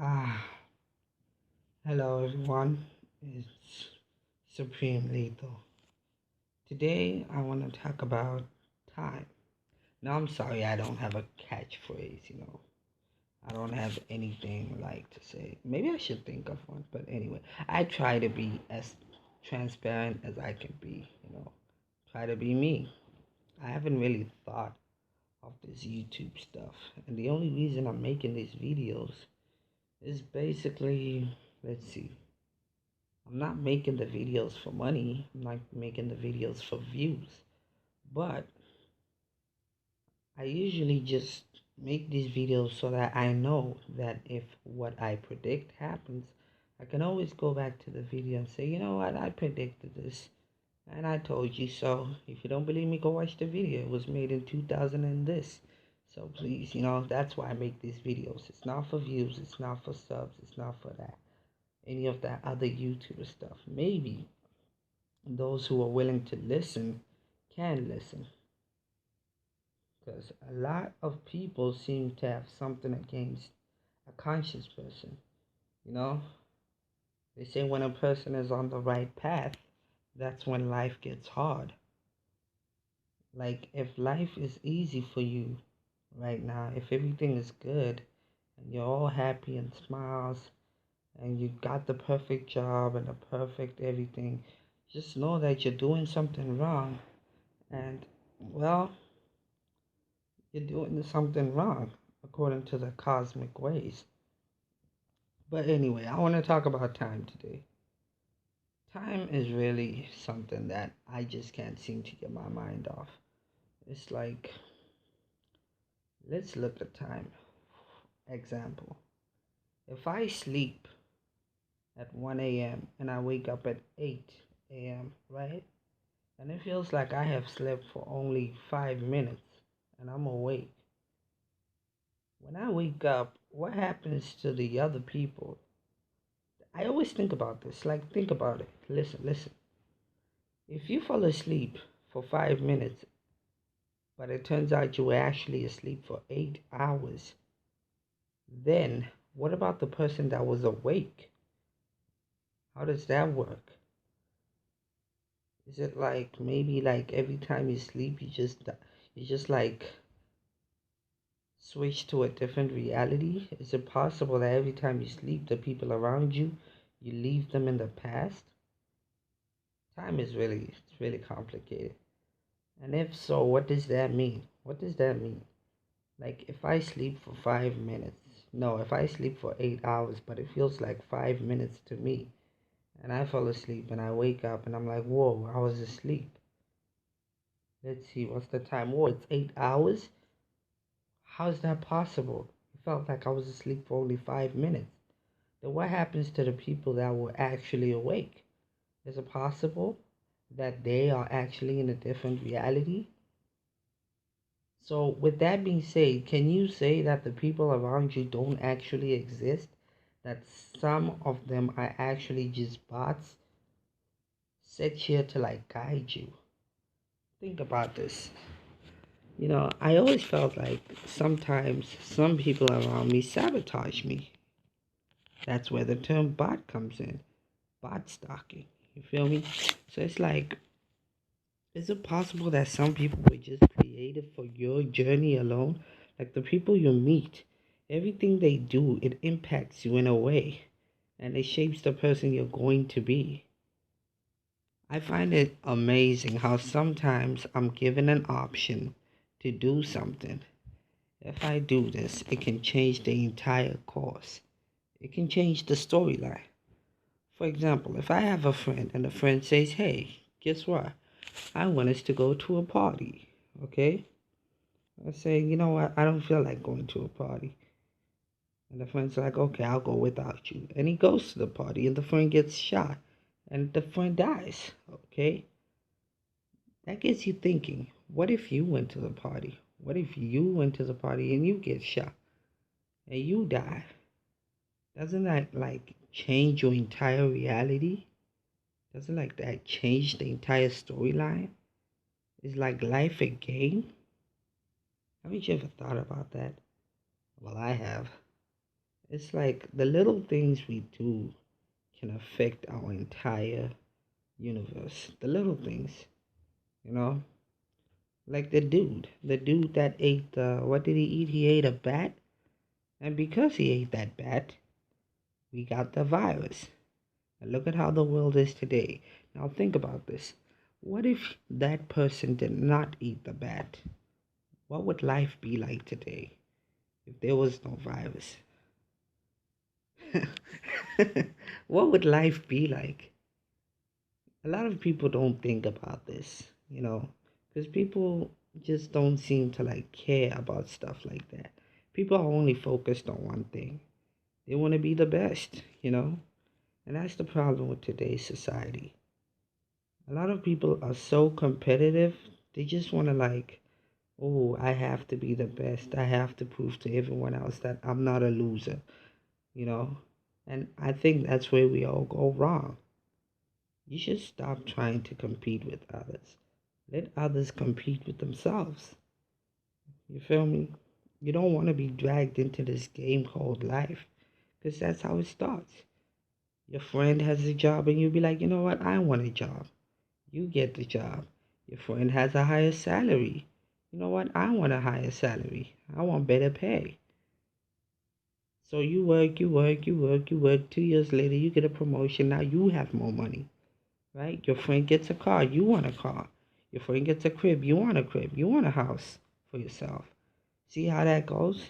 Ah, Hello everyone. It's Supreme Lethal. Today I want to talk about time. Now I'm sorry I don't have a catchphrase. I don't have anything like to say. Maybe I should think of one, but anyway, I try to be as transparent as I can be. Try to be me. I haven't really thought of this YouTube stuff, and the only reason I'm making these videos is basically, let's see, I'm not making the videos for money. I'm not making the videos for views. But I usually just make these videos so that I know that if what I predict happens, I can always go back to the video and say, you know what, I predicted this and I told you so. If you don't believe me, go watch the video. It was made in 2000 and this. So please, that's why I make these videos. It's not for views, it's not for subs, it's not for that. Any of that other YouTuber stuff. Maybe those who are willing to listen can listen, because a lot of people seem to have something against a conscious person. You know, they say when a person is on the right path, that's when life gets hard. Like, if life is easy for you right now, if everything is good and you're all happy and smiles and you got the perfect job and the perfect everything, just know that you're doing something wrong. And, well, you're doing something wrong according to the cosmic ways. But anyway, I want to talk about time today. Time is really something that I just can't seem to get my mind off. It's like, let's look at time. Example, if I sleep at 1 a.m. and I wake up at 8 a.m., right? And it feels like I have slept for only 5 minutes and I'm awake. When I wake up, what happens to the other people? I always think about this. Like, think about it. Listen, listen. If you fall asleep for 5 minutes, but it turns out you were actually asleep for 8 hours, then what about the person that was awake? How does that work? Is it like maybe like every time you sleep, you just like switch to a different reality? Is it possible that every time you sleep, the people around you, you leave them in the past? Time is really complicated. And if so, what does that mean? What does that mean? Like, if I sleep for 5 minutes, no, if I sleep for 8 hours, but it feels like 5 minutes to me, and I fall asleep and I wake up and I'm like, whoa, I was asleep. Let's see, what's the time? Whoa, it's 8 hours? How is that possible? It felt like I was asleep for only 5 minutes. Then what happens to the people that were actually awake? Is it possible that they are actually in a different reality? So, with that being said, can you say that the people around you don't actually exist? That some of them are actually just bots set here to like guide you? Think about this. I always felt like sometimes some people around me sabotage me. That's where the term bot comes in. Bot stalking. You feel me? So it's like, is it possible that some people were just created for your journey alone? Like the people you meet, everything they do, it impacts you in a way and it shapes the person you're going to be. I find it amazing how sometimes I'm given an option to do something. If I do this, it can change the entire course. It can change the storyline. For example, if I have a friend and the friend says, hey, guess what? I want us to go to a party. Okay? I say, you know what? I don't feel like going to a party. And the friend's like, okay, I'll go without you. And he goes to the party and the friend gets shot and the friend dies. Okay? That gets you thinking, what if you went to the party? What if you went to the party and you get shot and you die? Doesn't that like change your entire reality? Doesn't like that change the entire storyline? Is like life a game? Haven't you ever thought about that? Well, I have. It's like the little things we do can affect our entire universe. The little things, you know? Like the dude that ate the, what did he eat? He ate a bat. And because he ate that bat, we got the virus. And look at how the world is today. Now think about this. What if that person did not eat the bat? What would life be like today if there was no virus? What would life be like? A lot of people don't think about this, because people just don't seem to like care about stuff like that. People are only focused on one thing. They want to be the best. And that's the problem with today's society. A lot of people are so competitive, they just want to like, oh, I have to be the best. I have to prove to everyone else that I'm not a loser, you know? And I think that's where we all go wrong. You should stop trying to compete with others. Let others compete with themselves. You feel me? You don't want to be dragged into this game called life because that's how it starts. Your friend has a job and you'll be like, you know what? I want a job. You get the job. Your friend has a higher salary. You know what? I want a higher salary. I want better pay. So you work, you work, you work, you work. 2 years later, you get a promotion. Now you have more money, right? Your friend gets a car. You want a car. Your friend gets a crib. You want a crib. You want a house for yourself. See how that goes?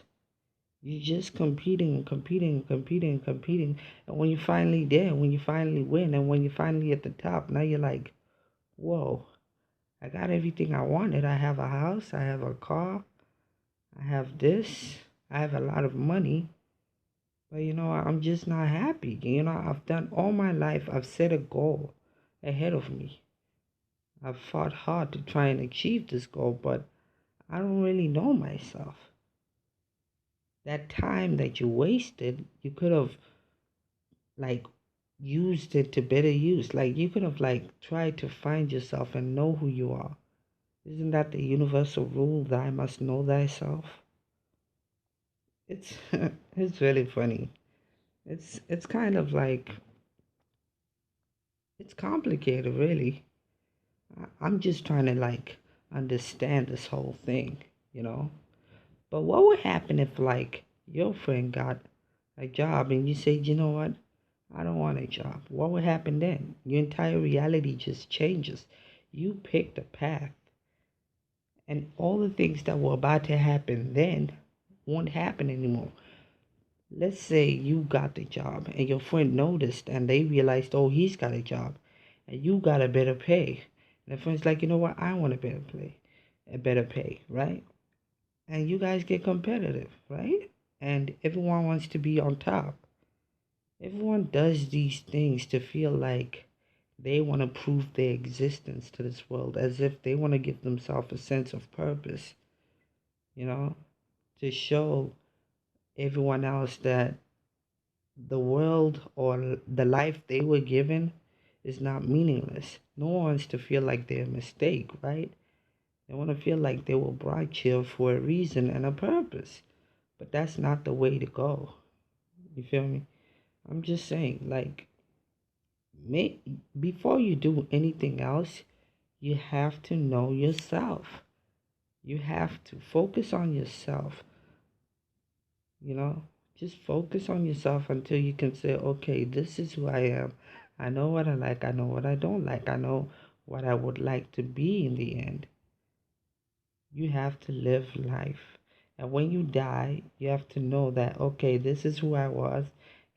You're just competing and competing and competing and competing. And when you're finally there, when you finally win, and when you're finally at the top, now you're like, whoa, I got everything I wanted. I have a house, I have a car, I have this, I have a lot of money. But I'm just not happy. I've done all my life, I've set a goal ahead of me. I've fought hard to try and achieve this goal, but I don't really know myself. That time that you wasted, you could have like used it to better use. Like you could have like tried to find yourself and know who you are. Isn't that the universal rule that I must know thyself? It's it's really funny. It's kind of like it's complicated, really. I'm just trying to like understand this whole thing, you know. But what would happen if like your friend got a job and you said, you know what, I don't want a job? What would happen then? Your entire reality just changes. You picked a path, and all the things that were about to happen then won't happen anymore. Let's say you got the job and your friend noticed and they realized, oh, he's got a job and you got a better pay. And the friend's like, you know what? I want a better pay, right? And you guys get competitive, right? And everyone wants to be on top. Everyone does these things to feel like they want to prove their existence to this world, as if they want to give themselves a sense of purpose, you know, to show everyone else that the world or the life they were given is not meaningless. No one wants to feel like they're a mistake, right? They want to feel like they were brought here for a reason and a purpose. But that's not the way to go. You feel me? I'm just saying, like, may, before you do anything else, you have to know yourself. You have to focus on yourself, you know? Just focus on yourself until you can say, okay, this is who I am. I know what I like. I know what I don't like. I know what I would like to be in the end. You have to live life. And when you die, you have to know that, okay, this is who I was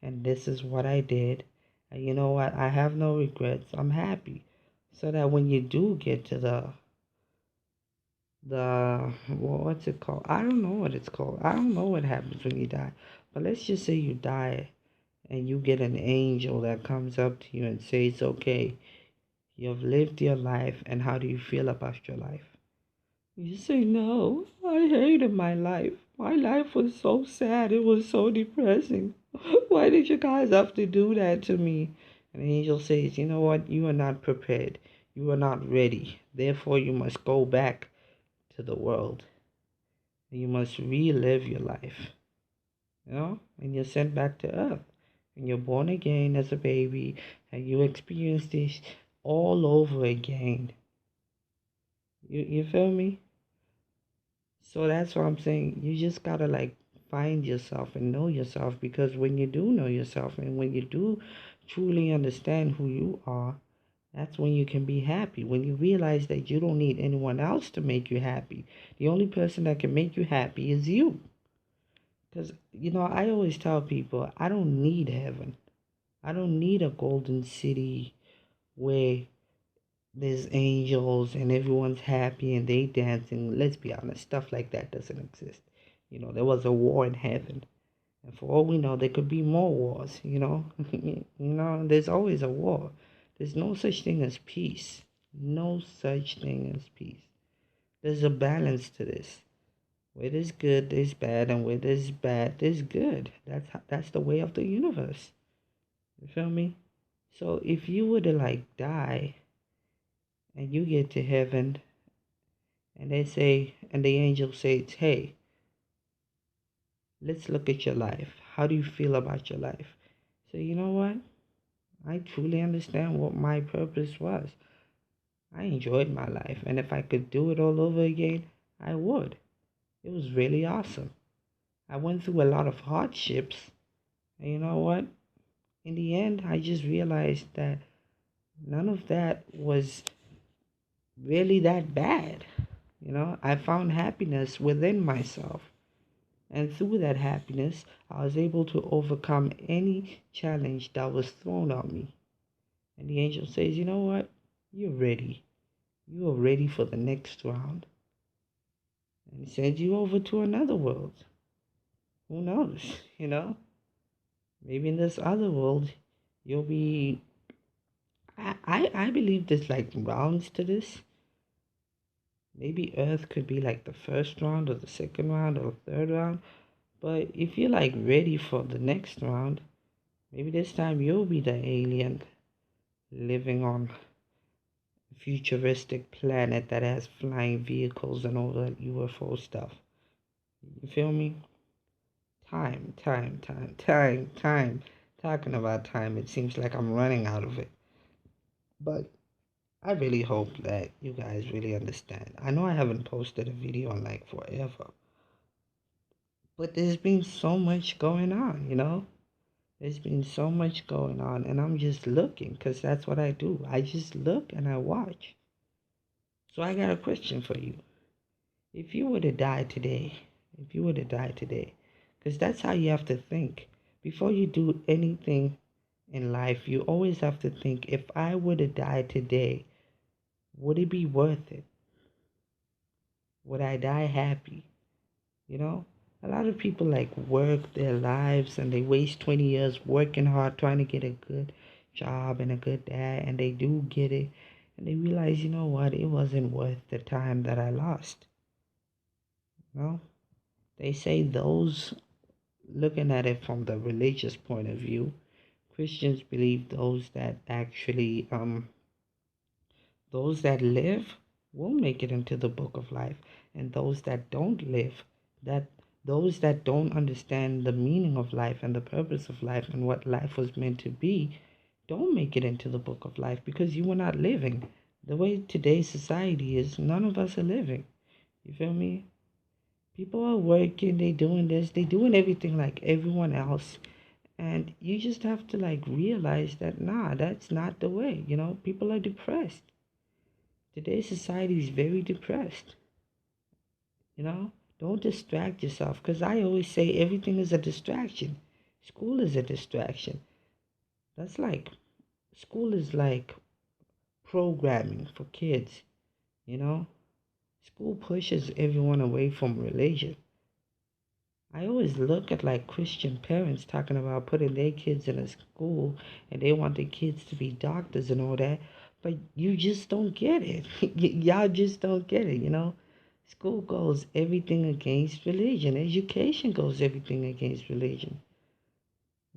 and this is what I did. And you know what? I have no regrets. I'm happy. So that when you do get to what's it called? I don't know what it's called. I don't know what happens when you die. But let's just say you die and you get an angel that comes up to you and says, okay, you've lived your life, and how do you feel about your life? You say, no, I hated my life. My life was so sad. It was so depressing. Why did you guys have to do that to me? And the angel says, you know what? You are not prepared. You are not ready. Therefore, you must go back to the world. You must relive your life. and you're sent back to earth. And you're born again as a baby, and you experience this all over again. You feel me? So that's what I'm saying. You just gotta like find yourself and know yourself, because when you do know yourself and when you do truly understand who you are, that's when you can be happy. When you realize that you don't need anyone else to make you happy. The only person that can make you happy is you. Because, I always tell people, I don't need heaven. I don't need a golden city where there's angels and everyone's happy and they dancing. Let's be honest, stuff like that doesn't exist. There was a war in heaven. And for all we know, there could be more wars. There's always a war. There's no such thing as peace. No such thing as peace. There's a balance to this. Where there's good, there's bad, and where there's bad, there's good. That's the way of the universe. You feel me? So if you were to like die and you get to heaven and they say, and the angel says, hey, let's look at your life. How do you feel about your life? So you know what? I truly understand what my purpose was. I enjoyed my life, and if I could do it all over again, I would. It was really awesome. I went through a lot of hardships, and you know what? In the end, I just realized that none of that was really that bad. I found happiness within myself. And through that happiness, I was able to overcome any challenge that was thrown at me. And the angel says, you know what? You're ready. You are ready for the next round. And he sends you over to another world. Who knows? Maybe in this other world, you'll be. I believe there's like rounds to this. Maybe Earth could be like the first round or the second round or the third round. But if you're like ready for the next round, maybe this time you'll be the alien living on a futuristic planet that has flying vehicles and all that UFO stuff. You feel me? Time. Talking about time, it seems like I'm running out of it. But I really hope that you guys really understand. I know I haven't posted a video in like forever, but there's been so much going on. There's been so much going on, and I'm just looking because that's what I do. I just look and I watch. So I got a question for you. If you were to die today, if you were to die today, because that's how you have to think. Before you do anything in life, you always have to think, if I were to die today, would it be worth it? Would I die happy? You know, a lot of people like work their lives and they waste 20 years working hard trying to get a good job and a good dad, and they do get it, and they realize, you know what, it wasn't worth the time that I lost. They say those looking at it from the religious point of view, Christians believe those that live will make it into the book of life, and those that don't live, that those that don't understand the meaning of life and the purpose of life and what life was meant to be, don't make it into the book of life because you were not living. The way today's society is, none of us are living. You feel me? People are working, they doing this, they doing everything like everyone else. And you just have to like realize that nah, that's not the way. People are depressed. Today's society is very depressed. You know, don't distract yourself, because I always say everything is a distraction. School is a distraction. That's like school is like programming for kids, you know? School pushes everyone away from religion. I always look at like Christian parents talking about putting their kids in a school and they want their kids to be doctors and all that, but you just don't get it. Y'all just don't get it. School goes everything against religion. Education goes everything against religion.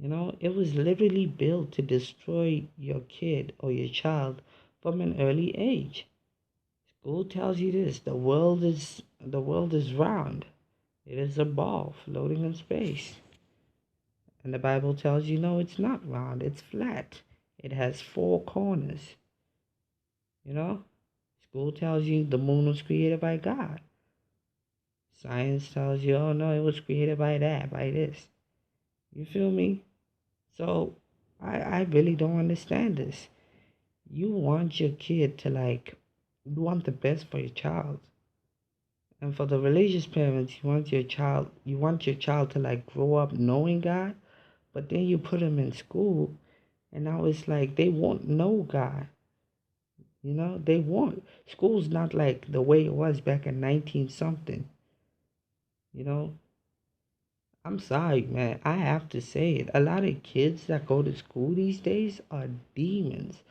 It was literally built to destroy your kid or your child from an early age. School tells you this: the world is round. It is a ball floating in space. And the Bible tells you, no, it's not round, it's flat. It has four corners. You know? School tells you the moon was created by God. Science tells you, oh no, it was created by that, by this. You feel me? So I really don't understand this. You want your kid to like, you want the best for your child. And for the religious parents, you want your child to like grow up knowing God, but then you put them in school, and now it's like they won't know God. You know, they won't. School's not like the way it was back in 19 something. You know, I'm sorry, man. I have to say it. A lot of kids that go to school these days are demons.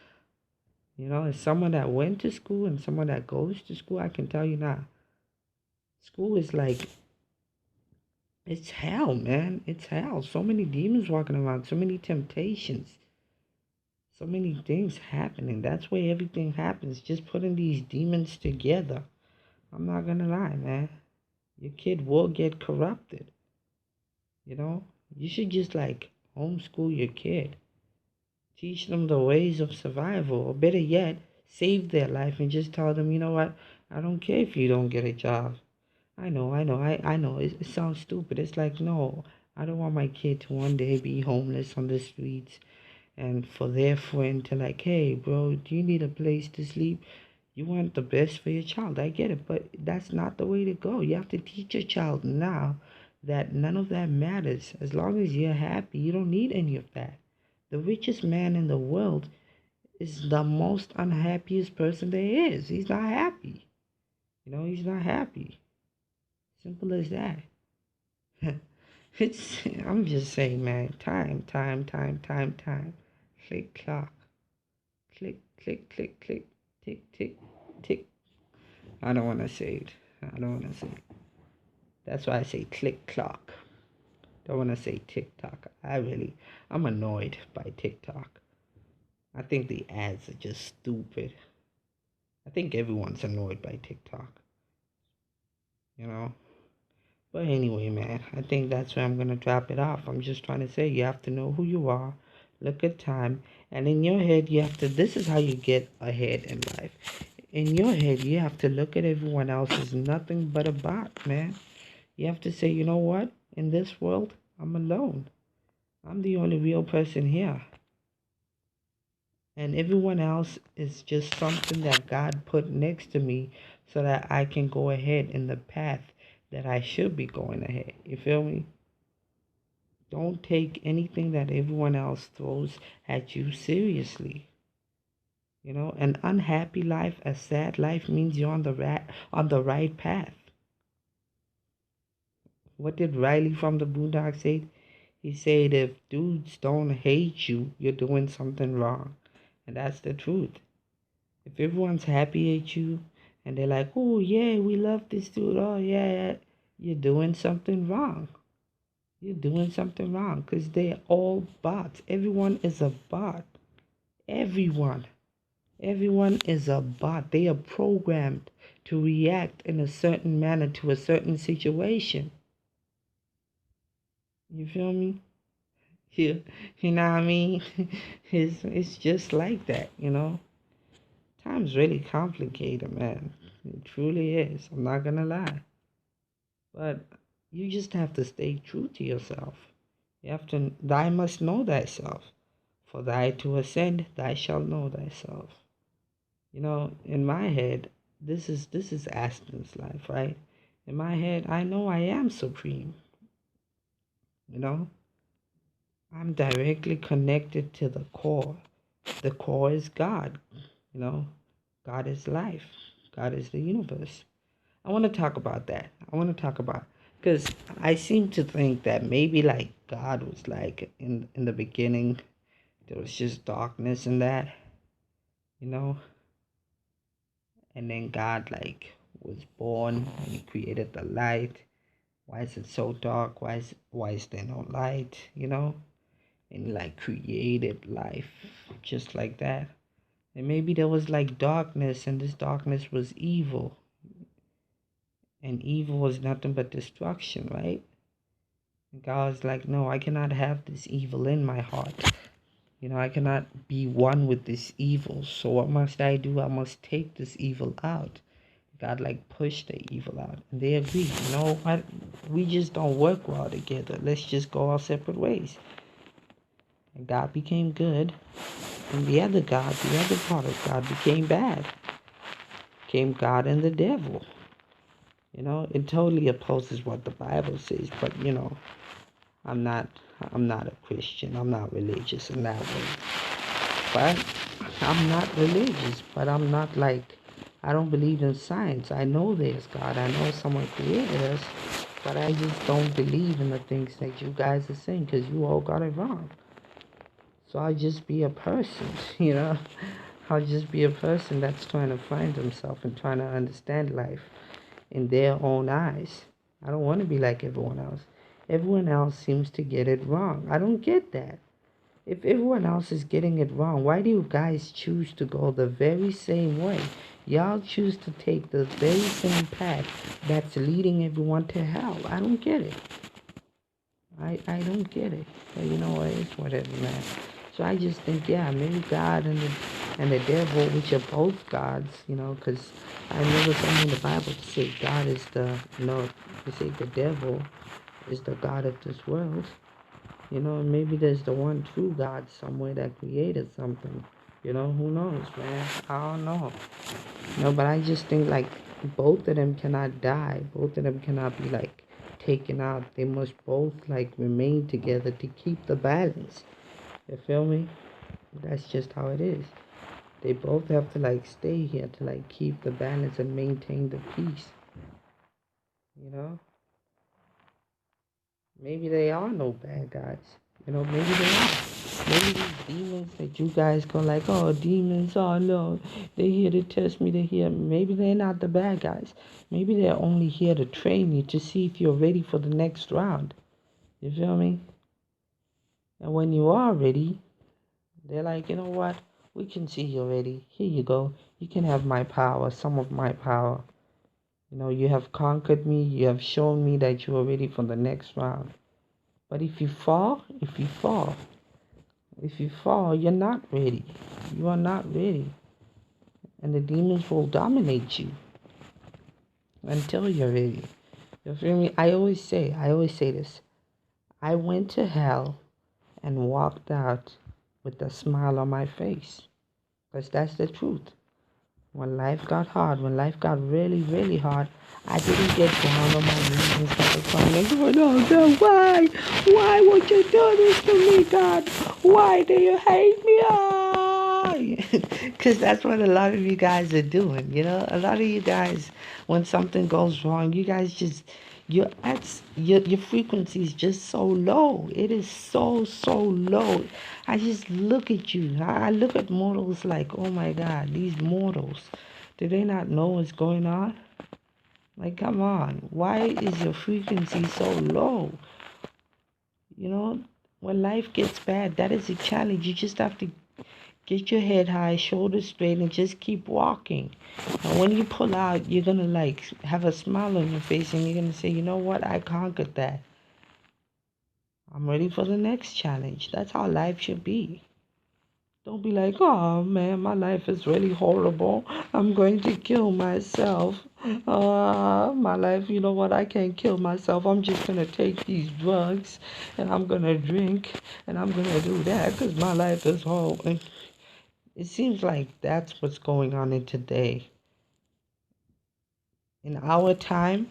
You know, as someone that went to school and someone that goes to school, I can tell you now, school is like, it's hell, man. It's hell. So many demons walking around, so many temptations, so many things happening. That's where everything happens. Just putting these demons together. I'm not gonna lie, man. Your kid will get corrupted. You know, you should just like homeschool your kid. Teach them the ways of survival, or better yet, save their life and just tell them, you know what, I don't care if you don't get a job. I know. It sounds stupid. It's like, no, I don't want my kid to one day be homeless on the streets and for their friend to like, hey, bro, do you need a place to sleep? You want the best for your child. I get it, but that's not the way to go. You have to teach your child now that none of that matters. As long as you're happy, you don't need any of that. The richest man in the world is the most unhappiest person there is. He's not happy. You know, he's not happy. Simple as that. I'm just saying, man. Time. Click, clock. Click. Tick, tick. I don't want to say it. I don't want to say it. That's why I say click, clock. Don't want to say TikTok. I'm annoyed by TikTok. I think the ads are just stupid. I think everyone's annoyed by TikTok. You know? But anyway, man, I think that's where I'm going to drop it off. I'm just trying to say you have to know who you are, look at time, and in your head, you have to, this is how you get ahead in life. In your head, you have to look at everyone else as nothing but a bot, man. You have to say, you know what? In this world, I'm alone. I'm the only real person here. And everyone else is just something that God put next to me so that I can go ahead in the path that I should be going ahead. You feel me? Don't take anything that everyone else throws at you seriously. You know, an unhappy life, a sad life means you're on the right path. What did Riley from the Boondocks say? He said, if dudes don't hate you, you're doing something wrong. And that's the truth. If everyone's happy at you and they're like, oh, yeah, we love this dude. Oh, yeah, you're doing something wrong. You're doing something wrong because they're all bots. Everyone is a bot. Everyone. Everyone is a bot. They are programmed to react in a certain manner to a certain situation. You feel me? You know what I mean? It's just like that, you know? Time's really complicated, man. It truly is. I'm not gonna lie. But you just have to stay true to yourself. You have to, thou must know thyself. For thy to ascend, thou shalt know thyself. You know, in my head, this is Aston's life, right? In my head, I know I am supreme. You know, I'm directly connected to the core. The core is God. You know, God is life. God is the universe. I want to talk about that. I want to talk about because I seem to think that maybe like God was like in the beginning there was just darkness in that, you know, and then God like was born and he created the light. Why is it so dark? Why is there no light? You know, and he like created life just like that. And maybe there was like darkness, and this darkness was evil, and evil was nothing but destruction, right? And God's like, no, I cannot have this evil in my heart. I cannot be one with this evil. So what must I do? I must take this evil out. God like push the evil out. And they agree, what? We just don't work well together. Let's just go our separate ways. And God became good. And the other God, the other part of God became bad. Became God and the devil. It totally opposes what the Bible says, but I'm not I'm not a Christian. I'm not religious in that way. But I'm not religious, but I'm not like I don't believe in science. I know there's God. I know someone created us, but I just don't believe in the things that you guys are saying because you all got it wrong. So I'll just be a person, I'll just be a person that's trying to find himself and trying to understand life in their own eyes. I don't want to be like everyone else. Everyone else seems to get it wrong. I don't get that. If everyone else is getting it wrong, why do you guys choose to go the very same way? Y'all choose to take the very same path that's leading everyone to hell. I don't get it. I don't get it. But you know what? It's whatever, man. So I just think, yeah, maybe God and the devil, which are both gods, because I remember something in the Bible to say God is to say the devil is the God of this world. Maybe there's the one true God somewhere that created something. Who knows, man? I don't know. But I just think like both of them cannot die. Both of them cannot be like taken out. They must both like remain together to keep the balance. You feel me? That's just how it is. They both have to like stay here to like keep the balance and maintain the peace. You know? Maybe they are no bad guys. Maybe they are. Maybe these demons that you guys go like, oh, demons, oh no, they're here to test me, they're here. Maybe they're not the bad guys. Maybe they're only here to train you to see if you're ready for the next round. You feel me? And when you are ready, they're like, you know what? We can see you're ready. Here you go. You can have my power, some of my power. You have conquered me. You have shown me that you are ready for the next round. But if you fall, you're not ready. You are not ready. And the demons will dominate you until you're ready. You feel me? I always say this. I went to hell and walked out with a smile on my face. Because that's the truth. When life got hard, when life got really, really hard, I didn't get down on my knees and start crying and going, oh God, why? Why would you do this to me, God? Why do you hate me? Because that's what a lot of you guys are doing, A lot of you guys, when something goes wrong, you guys just, your frequency is just so low. It is so low. I just look at you. I look at mortals like, oh my God, these mortals, do they not know what's going on? Like, come on. Why is your frequency so low? When life gets bad, that is a challenge. You just have to get your head high, shoulders straight, and just keep walking. And when you pull out, you're going to like have a smile on your face and you're going to say, you know what? I conquered that. I'm ready for the next challenge. That's how life should be. Don't be like, oh man, my life is really horrible. I'm going to kill myself. My life, you know what? I can't kill myself. I'm just going to take these drugs and I'm going to drink and I'm going to do that because my life is horrible. It seems like that's what's going on in today. In our time,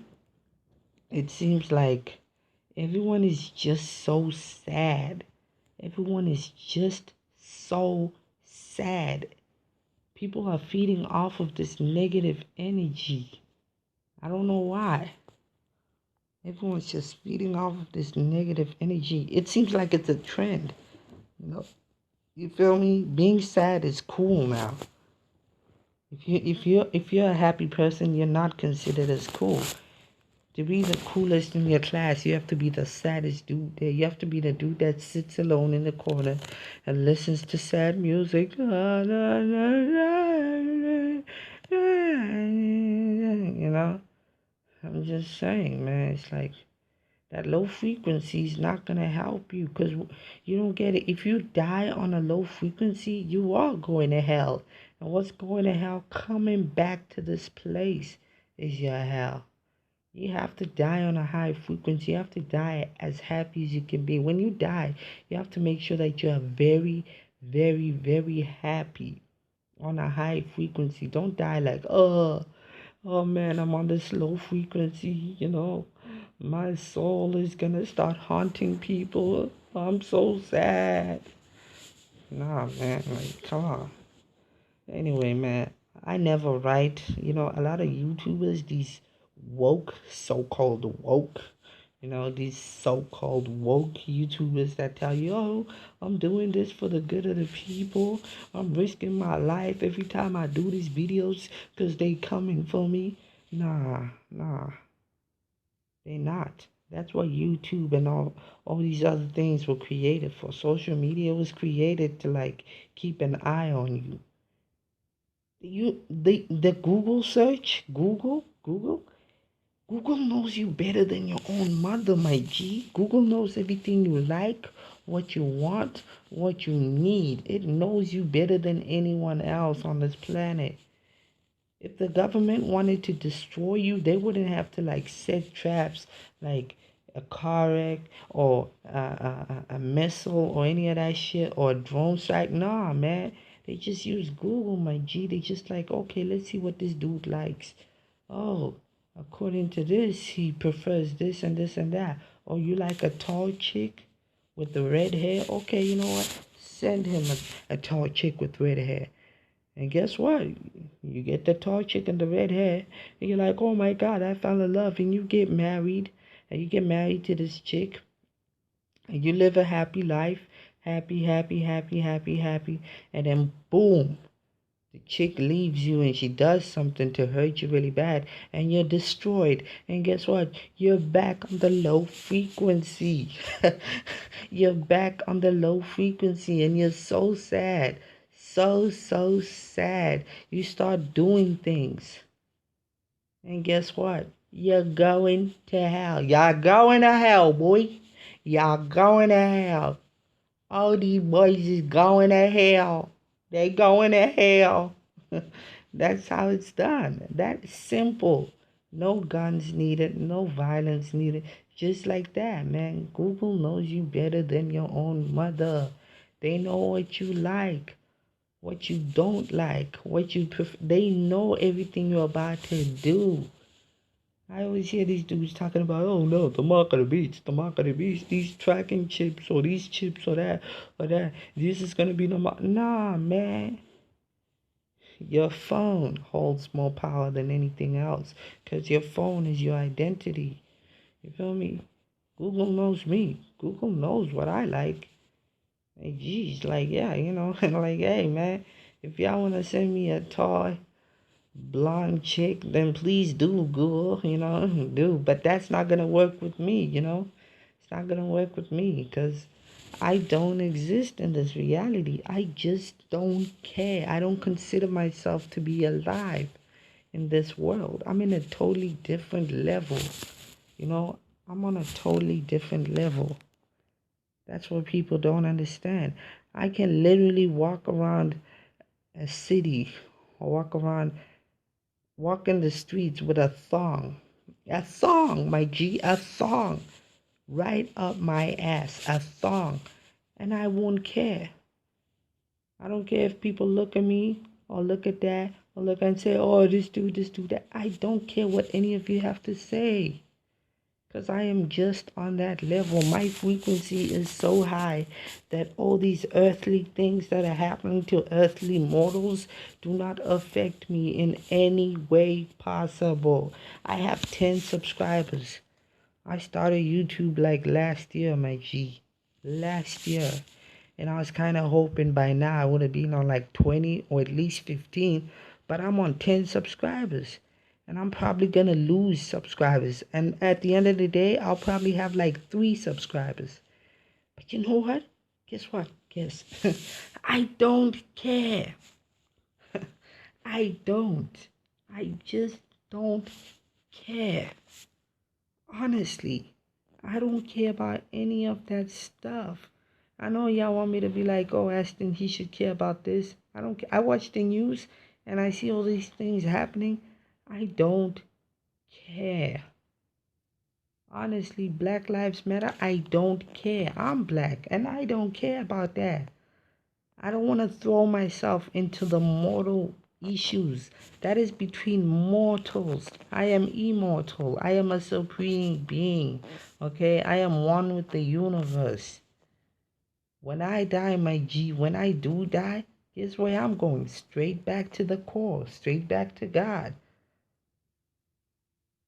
it seems like everyone is just so sad. Everyone is just so sad. People are feeding off of this negative energy. I don't know why. Everyone's just feeding off of this negative energy. It seems like it's a trend. You feel me? Being sad is cool now. If you're a happy person, you're not considered as cool. To be the coolest in your class, you have to be the saddest dude there. You have to be the dude that sits alone in the corner and listens to sad music. I'm just saying, man. It's like That low frequency is not going to help you because you don't get it. If you die on a low frequency, you are going to hell. And what's going to hell? Coming back to this place is your hell. You have to die on a high frequency. You have to die as happy as you can be. When you die, you have to make sure that you're very, very, very happy on a high frequency. Don't die like, oh man, I'm on this low frequency, My soul is gonna start haunting people. I'm so sad. Nah, man, like, come on. Anyway, man, I never write. A lot of YouTubers, these woke, so-called woke, these so-called woke YouTubers that tell you, oh, I'm doing this for the good of the people. I'm risking my life every time I do these videos because they coming for me. Nah, they not. That's what YouTube and all these other things were created for. Social media was created to like keep an eye on you. The Google search, Google knows you better than your own mother, my G. Google knows everything you like, what you want, what you need. It knows you better than anyone else on this planet. If the government wanted to destroy you, they wouldn't have to like set traps like a car wreck or a missile or any of that shit or a drone strike. Nah, man. They just use Google, my G. They just like, okay, let's see what this dude likes. Oh, according to this, he prefers this and this and that. Oh, you like a tall chick with the red hair? Okay, you know what? Send him a tall chick with red hair. And guess what? You get the tall chick and the red hair, and you're like, oh my God, I fell in love. And you get married, and you get married to this chick, and you live a happy life, happy, happy, happy, happy, happy. And then boom, the chick leaves you and she does something to hurt you really bad, and you're destroyed. And guess what? You're back on the low frequency. You're back on the low frequency, and you're so sad. So sad. You start doing things. And guess what? You're going to hell. Y'all going to hell, boy. Y'all going to hell. All these boys is going to hell. They going to hell. That's how it's done. That's simple. No guns needed, no violence needed. Just like that, man. Google knows you better than your own mother. They know what you like, what you don't like, what you prefer. They know everything you're about to do. I always hear these dudes talking about, oh no, the mark of the beast, these tracking chips or these chips or that. This is gonna be the mark. Nah, man. Your phone holds more power than anything else because your phone is your identity. You feel me? Google knows me. Google knows what I like. Hey, geez, like, yeah, and like, hey, man, if y'all want to send me a toy blonde chick, then please do, Google, do. But that's not going to work with me, It's not going to work with me because I don't exist in this reality. I just don't care. I don't consider myself to be alive in this world. I'm in a totally different level, you know? I'm on a totally different level. That's what people don't understand. I can literally walk around a city or walk in the streets with a thong. A thong, my G, a thong. Right up my ass, a thong. And I won't care. I don't care if people look at me or look at that or look and say, oh, this dude, that. I don't care what any of you have to say. Because I am just on that level. My frequency is so high that all these earthly things that are happening to earthly mortals do not affect me in any way possible. I have 10 subscribers. I started YouTube like last year, my G. Last year. And I was kind of hoping by now I would have been on like 20 or at least 15. But I'm on 10 subscribers. And I'm probably going to lose subscribers. And at the end of the day, I'll probably have like 3 subscribers. But you know what? Guess what? Guess. I don't care. I don't. I just don't care. Honestly. I don't care about any of that stuff. I know y'all want me to be like, oh, Ashton, he should care about this. I don't care. I watch the news and I see all these things happening. I don't care. Honestly, Black Lives Matter, I don't care. I'm black and I don't care about that. I don't want to throw myself into the mortal issues. That is between mortals. I am immortal. I am a supreme being. Okay? I am one with the universe. When I die, when I do die, here's where I'm going. Straight back to the core. Straight back to God.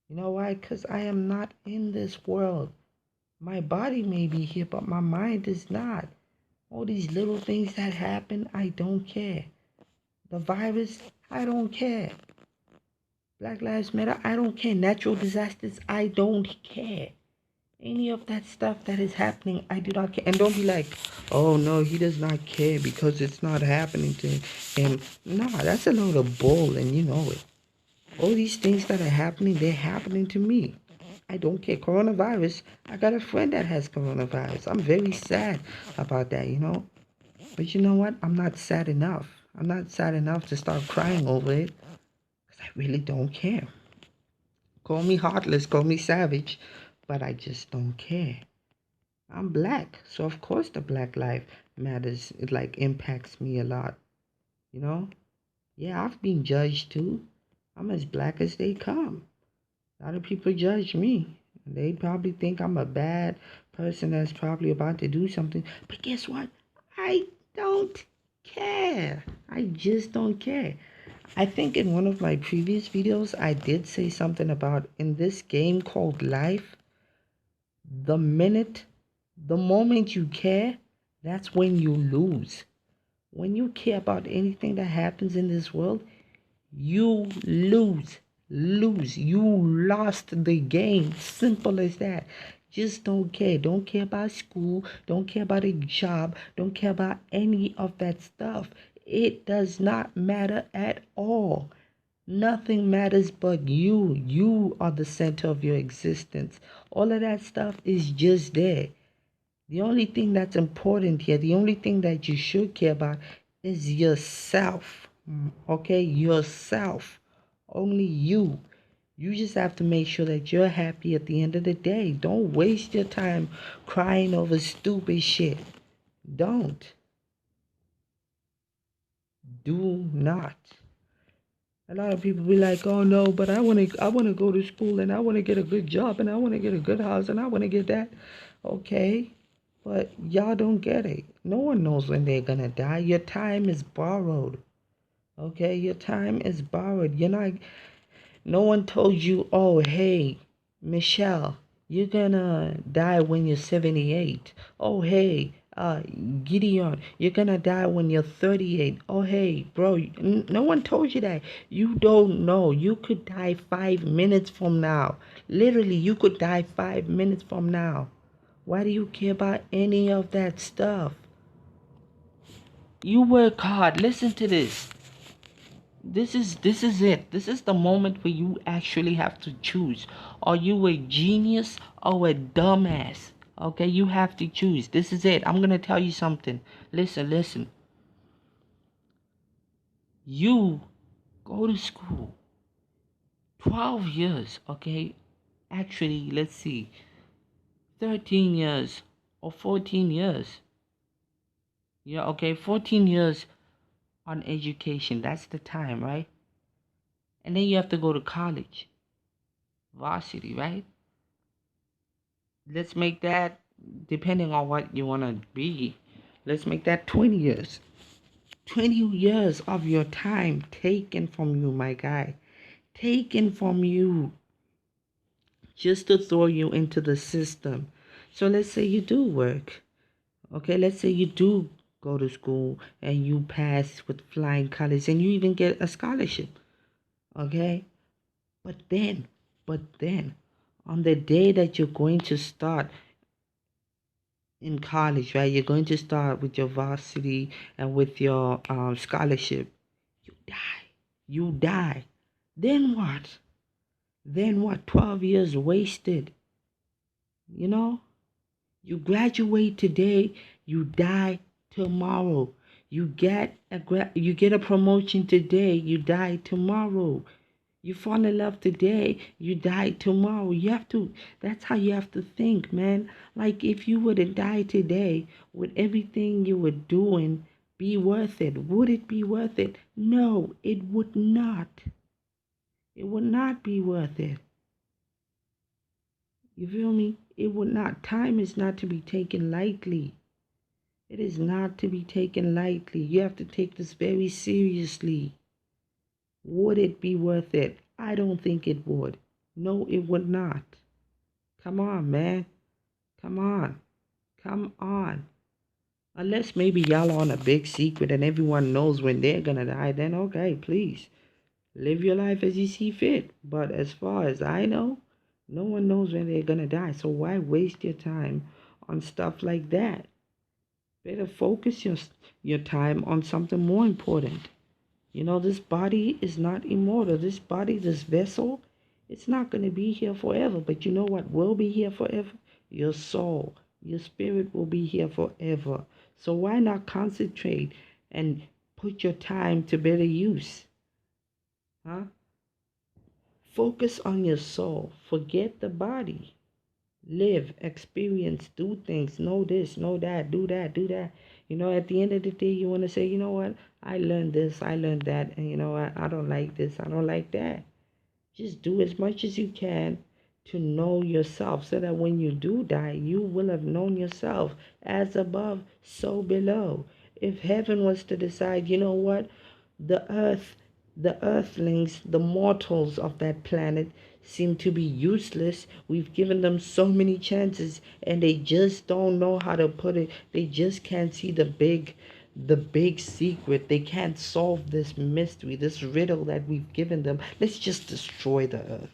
You know why? Because I am not in this world. My body may be here, but my mind is not. All these little things that happen, I don't care. The virus, I don't care. Black Lives Matter, I don't care. Natural disasters, I don't care. Any of that stuff that is happening, I do not care. And don't be like, oh no, he does not care because it's not happening to him. Nah, that's a load of bull and you know it. All these things that are happening, they're happening to me. I don't care. Coronavirus, I got a friend that has coronavirus. I'm very sad about that, you know. But you know what? I'm not sad enough. I'm not sad enough to start crying over it. Because I really don't care. Call me heartless, call me savage, but I just don't care. I'm black, so of course the Black Life Matters, it like impacts me a lot, you know? Yeah, I've been judged too. I'm as black as they come. A lot of people judge me. They probably think I'm a bad person that's probably about to do something. But guess what? I don't care. I just don't care. I think in one of my previous videos, I did say something about in this game called life, the minute, the moment you care, that's when you lose. When you care about anything that happens in this world, you lose. Lose. You lost the game. Simple as that. Just don't care. Don't care about school. Don't care about a job. Don't care about any of that stuff. It does not matter at all. Nothing matters but you. You are the center of your existence. All of that stuff is just there. The only thing that's important here, the only thing that you should care about is yourself. Okay? Yourself. Only you. You just have to make sure that you're happy at the end of the day. Don't waste your time crying over stupid shit. Don't. Do not. A lot of people be like, oh no, but I wanna go to school and I wanna get a good job and I wanna get a good house and I wanna get that. Okay. But y'all don't get it. No one knows when they're gonna die. Your time is borrowed. Okay, your time is borrowed. You're not, no one told you, oh hey, Michelle, you're gonna die when you're 78. Oh hey, Gideon, you're gonna die when you're 38. Oh hey, bro, no one told you that. You don't know. You could die 5 minutes from now. Literally, you could die 5 minutes from now. Why do you care about any of that stuff? You work hard. Listen to this. This is it. This is the moment where you actually have to choose. Are you a genius or a dumbass? Okay, you have to choose. This is it. I'm gonna tell you something. Listen. You go to school 12 years, okay? Actually, let's see. 13 years or 14 years. Yeah, okay, 14 years on education. That's the time, right? And then you have to go to college, varsity, right? Let's make that, depending on what you want to be, let's make that 20 years. 20 years of your time taken from you, my guy. Taken from you just to throw you into the system. So let's say you do work. Okay, let's say you do go to school and you pass with flying colors and you even get a scholarship. Okay? But then, on the day that you're going to start in college, right? You're going to start with your varsity and with your scholarship. You die. You die. Then what? Then what? 12 years wasted. You know, you graduate today, you die tomorrow. You get a promotion today, you die tomorrow. You fall in love today, you die tomorrow. You have to, that's how you have to think, man. Like, if you were to die today, would everything you were doing be worth it? Would it be worth it? No, it would not. It would not be worth it. You feel me? It would not. Time is not to be taken lightly. It is not to be taken lightly. You have to take this very seriously. Would it be worth it? I don't think it would. No, it would not. Come on, man. Come on. Come on. Unless maybe y'all are on a big secret and everyone knows when they're gonna die, then okay, please. Live your life as you see fit. But as far as I know, no one knows when they're gonna die. So why waste your time on stuff like that? Better focus your time on something more important. You know, this body is not immortal. This body, this vessel, it's not going to be here forever. But you know what will be here forever? Your soul, your spirit will be here forever. So why not concentrate and put your time to better use? Huh? Focus on your soul. Forget the body. Live, experience, do things, know this, know that, do that, do that. You know, at the end of the day, you want to say, you know what, I learned this, I learned that, and you know, I don't like this, I don't like that. Just do as much as you can to know yourself so that when you do die, you will have known yourself as above, so below. If heaven was to decide, you know what, the earth, the earthlings, the mortals of that planet seem to be useless. We've given them so many chances and they just don't know how to put it. They just can't see the big secret. They can't solve this mystery, this riddle that we've given them. Let's just destroy the earth.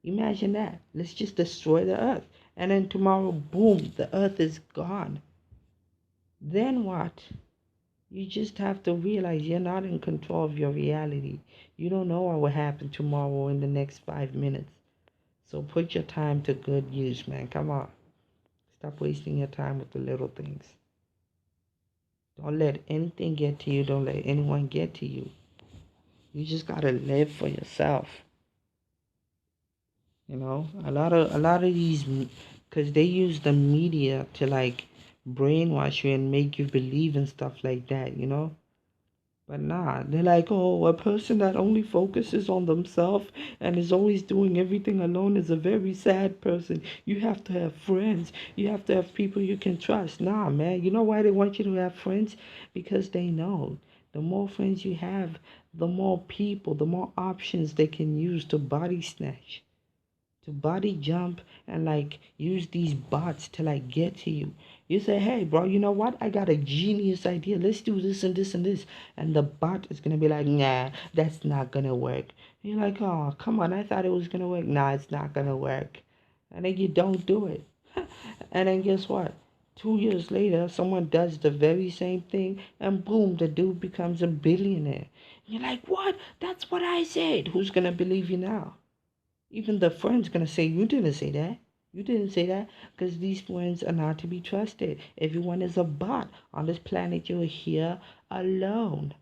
Imagine that. Let's just destroy the earth. And then tomorrow, boom, the earth is gone. Then what? You just have to realize you're not in control of your reality. You don't know what will happen tomorrow in the next 5 minutes. So put your time to good use, man. Come on. Stop wasting your time with the little things. Don't let anything get to you. Don't let anyone get to you. You just gotta live for yourself. You know, a lot of these, because they use the media to like brainwash you and make you believe in stuff like that. You know. But nah, they're like, oh, a person that only focuses on themselves and is always doing everything alone is a very sad person. You have to have friends. You have to have people you can trust. Nah, man. You know why they want you to have friends? Because they know the more friends you have, the more people, the more options they can use to body snatch, to body jump, and like use these bots to like get to you. You say, hey bro, you know what, I got a genius idea, let's do this and this and this, and the bot is gonna be like, nah, that's not gonna work. And you're like, oh come on, I thought it was gonna work. Nah, it's not gonna work. And then you don't do it. And then guess what, 2 years later someone does the very same thing and boom, the dude becomes a billionaire. You're like, what? That's what I said. Who's gonna believe you now? Even the friend's gonna say, you didn't say that. You didn't say that, because these friends are not to be trusted. Everyone is a bot. On this planet, you're here alone.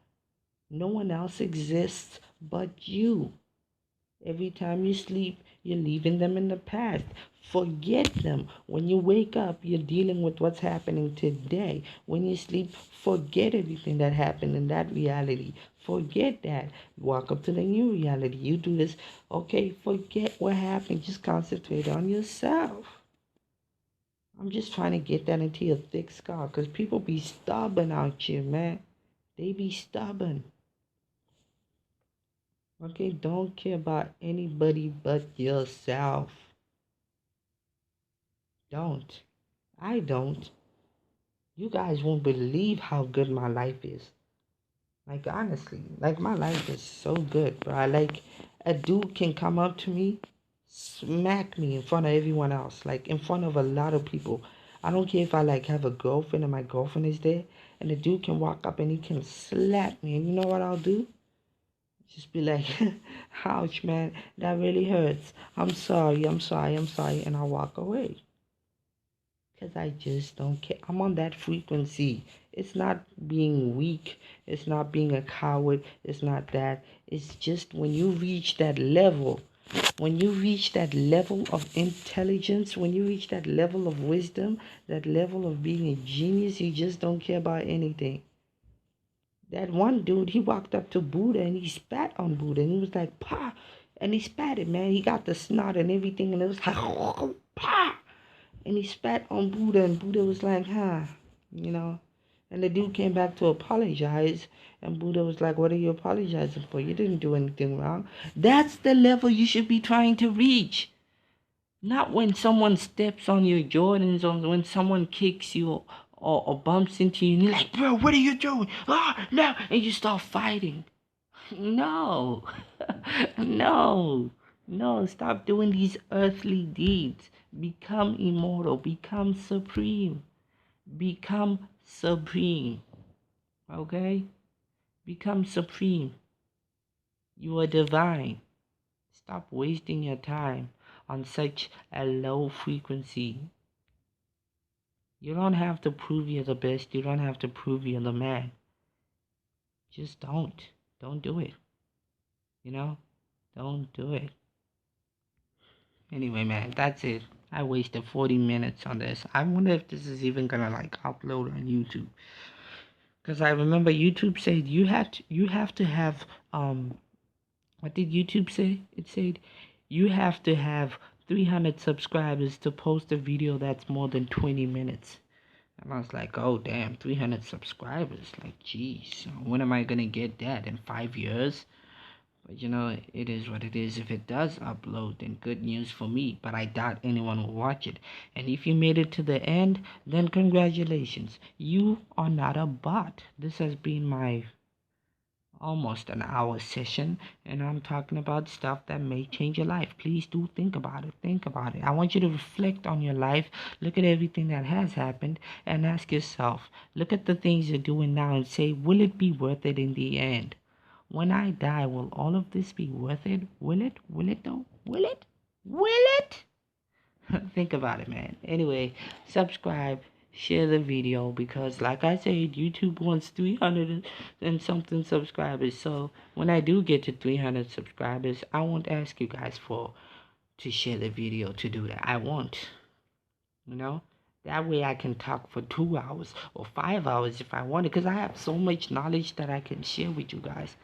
No one else exists but you. Every time you sleep, you're leaving them in the past. Forget them. When you wake up, you're dealing with what's happening today. When you sleep, forget everything that happened in that reality. Forget that. Walk up to the new reality. You do this. Okay, forget what happened. Just concentrate on yourself. I'm just trying to get that into your thick skull because people be stubborn out here, man. They be stubborn. Okay, don't care about anybody but yourself. Don't. I don't. You guys won't believe how good my life is. Like, honestly, like, my life is so good, bro. Like, a dude can come up to me, smack me in front of everyone else, like, in front of a lot of people. I don't care if I, like, have a girlfriend and my girlfriend is there, and the dude can walk up and he can slap me. And you know what I'll do? Just be like, ouch, man, that really hurts. I'm sorry, I'm sorry, I'm sorry. And I'll walk away. because I just don't care. I'm on that frequency. It's not being weak. It's not being a coward. It's not that. It's just when you reach that level, when you reach that level of intelligence, when you reach that level of wisdom, that level of being a genius, you just don't care about anything. That one dude, he walked up to Buddha and he spat on Buddha and he was like, "Pa!" And he spat it, man. He got the snot and everything and it was like, "Pa!" And he spat on Buddha and Buddha was like, "Huh," you know. And the dude came back to apologize and Buddha was like, "What are you apologizing for? You didn't do anything wrong." That's the level you should be trying to reach. Not when someone steps on your Jordans or when someone kicks you or bumps into you and you're like, "Bro, what are you doing?" "Ah, no," and you start fighting. No. No. No, stop doing these earthly deeds. Become immortal. Become supreme. Become supreme. Okay? Become supreme. You are divine. Stop wasting your time on such a low frequency. You don't have to prove you're the best. You don't have to prove you're the man. Just don't. Don't do it. You know? Don't do it. Anyway, man, that's it. I wasted 40 minutes on this. I wonder if this is even gonna like upload on YouTube. Cause I remember YouTube said you have to have what did YouTube say? It said you have to have 300 subscribers to post a video that's more than 20 minutes. And I was like, oh damn, 300 subscribers. Like, geez, when am I gonna get that? In 5 years? But it is what it is. If it does upload, then good news for me. But I doubt anyone will watch it. And if you made it to the end, then congratulations. You are not a bot. This has been my almost an hour session, and I'm talking about stuff that may change your life. Please do think about it. Think about it. I want you to reflect on your life, look at everything that has happened, and ask yourself, look at the things you're doing now and say, will it be worth it in the end? When I die, will all of this be worth it? Will it? Will it though? Will it? Will it? Think about it, man. Anyway, subscribe, share the video because, like I said, YouTube wants 300 and something subscribers. So when I do get to 300 subscribers, I won't ask you guys to share the video to do that. I won't. You know. That way I can talk for 2 hours or 5 hours if I want it, because I have so much knowledge that I can share with you guys.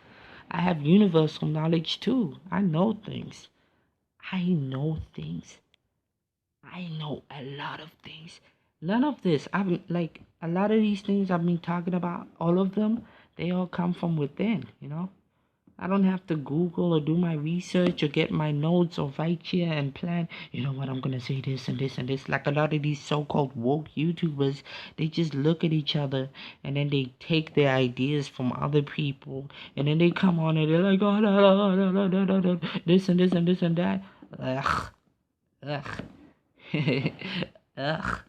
I have universal knowledge too. I know things. I know things. I know a lot of things. None of this, I've like a lot of these things I've been talking about, all of them, they all come from within. I don't have to Google or do my research or get my notes or write here and plan, what I'm gonna say this and this and this. Like a lot of these so-called woke YouTubers, they just look at each other and then they take their ideas from other people and then they come on and they're like, oh, this and this and this and that. Ugh. Ugh. Ugh.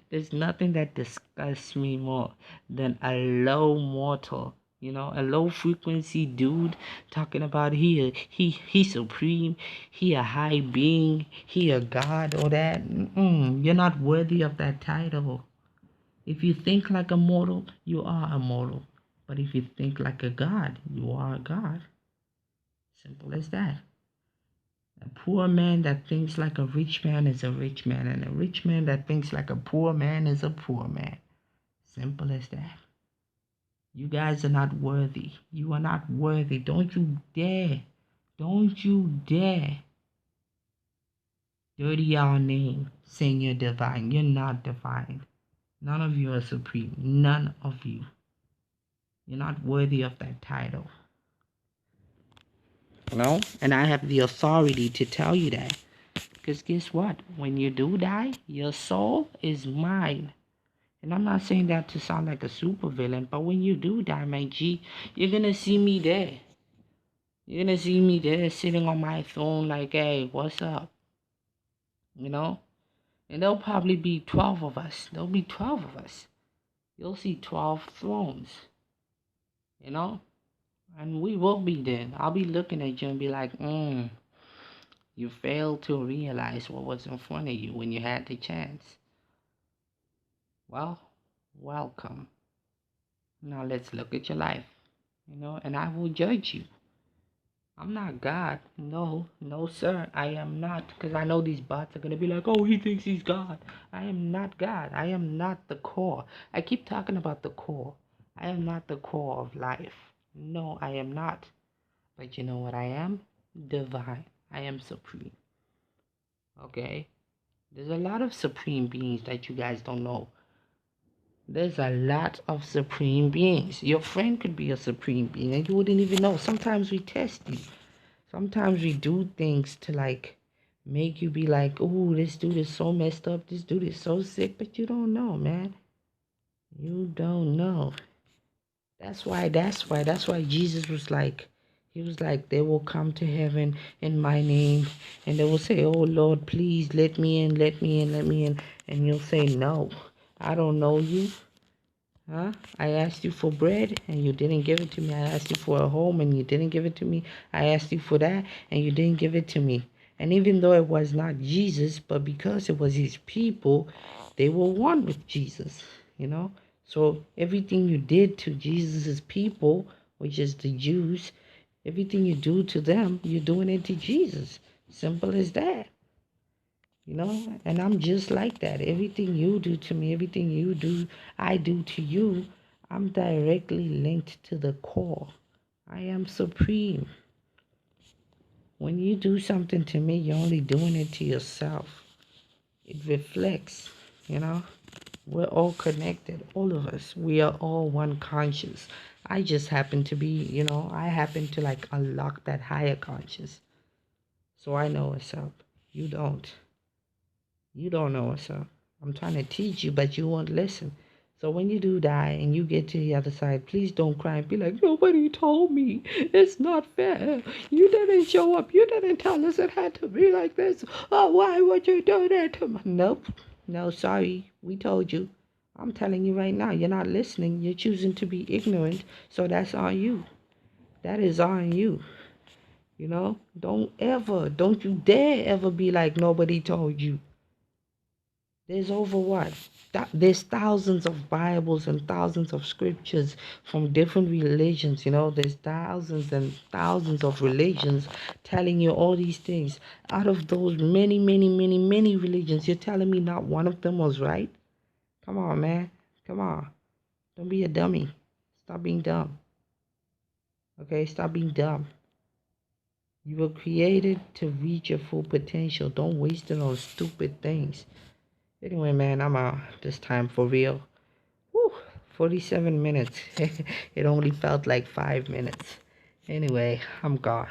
There's nothing that disgusts me more than a low mortal, a low frequency dude talking about he supreme, he a high being, he a god or that. You're not worthy of that title. If you think like a mortal, you are a mortal. But if you think like a god, you are a god. Simple as that. A poor man that thinks like a rich man is a rich man, and a rich man that thinks like a poor man is a poor man. Simple as that. You guys are not worthy. You are not worthy. Don't you dare. Don't you dare dirty our name saying you're divine. You're not divine. None of you are supreme. None of you. You're not worthy of that title. And I have the authority to tell you that. Because guess what? When you do die, your soul is mine. And I'm not saying that to sound like a supervillain, but when you do die, my G, you're gonna see me there. You're gonna see me there sitting on my throne like, hey, what's up? And there'll probably be 12 of us. There'll be 12 of us. You'll see 12 thrones. And we will be there. I'll be looking at you and be like, you failed to realize what was in front of you when you had the chance. Well, welcome. Now let's look at your life, and I will judge you. I'm not God. No, no, sir. I am not. Because I know these bots are going to be like, oh, he thinks he's God. I am not God. I am not the core. I keep talking about the core. I am not the core of life. No, I am not. But you know what I am? Divine. I am supreme. Okay? There's a lot of supreme beings that you guys don't know. There's a lot of supreme beings. Your friend could be a supreme being and you wouldn't even know. Sometimes we test you. Sometimes we do things to like make you be like, oh, this dude is so messed up. This dude is so sick. But you don't know, man. You don't know. That's why Jesus was like, he was like, they will come to heaven in my name and they will say, oh Lord, please let me in, let me in, let me in. And you'll say, no, I don't know you. Huh? I asked you for bread and you didn't give it to me. I asked you for a home and you didn't give it to me. I asked you for that and you didn't give it to me. And even though it was not Jesus, but because it was his people, they were one with Jesus. So everything you did to Jesus's people, which is the Jews, everything you do to them, you're doing it to Jesus. Simple as that. And I'm just like that. Everything you do to me, everything you do, I do to you, I'm directly linked to the core. I am supreme. When you do something to me, you're only doing it to yourself. It reflects. We're all connected, all of us. We are all one conscious. I just happen to be, I happen to like unlock that higher conscious. So I know what's up. You don't. You don't know what's up. I'm trying to teach you, but you won't listen. So when you do die and you get to the other side, please don't cry and be like, nobody told me. It's not fair. You didn't show up. You didn't tell us it had to be like this. Oh, why would you do that to me? Nope. No, sorry. We told you. I'm telling you right now, you're not listening. You're choosing to be ignorant. So that's on you. That is on you. Don't you dare ever be like nobody told you. There's over what? There's thousands of Bibles and thousands of scriptures from different religions. There's thousands and thousands of religions telling you all these things. Out of those many, many, many, many religions, you're telling me not one of them was right? Come on, man. Come on. Don't be a dummy. Stop being dumb. Okay? Stop being dumb. You were created to reach your full potential. Don't waste it on stupid things. Anyway, man, I'm out this time for real. Whew, 47 minutes. It only felt like 5 minutes. Anyway, I'm gone.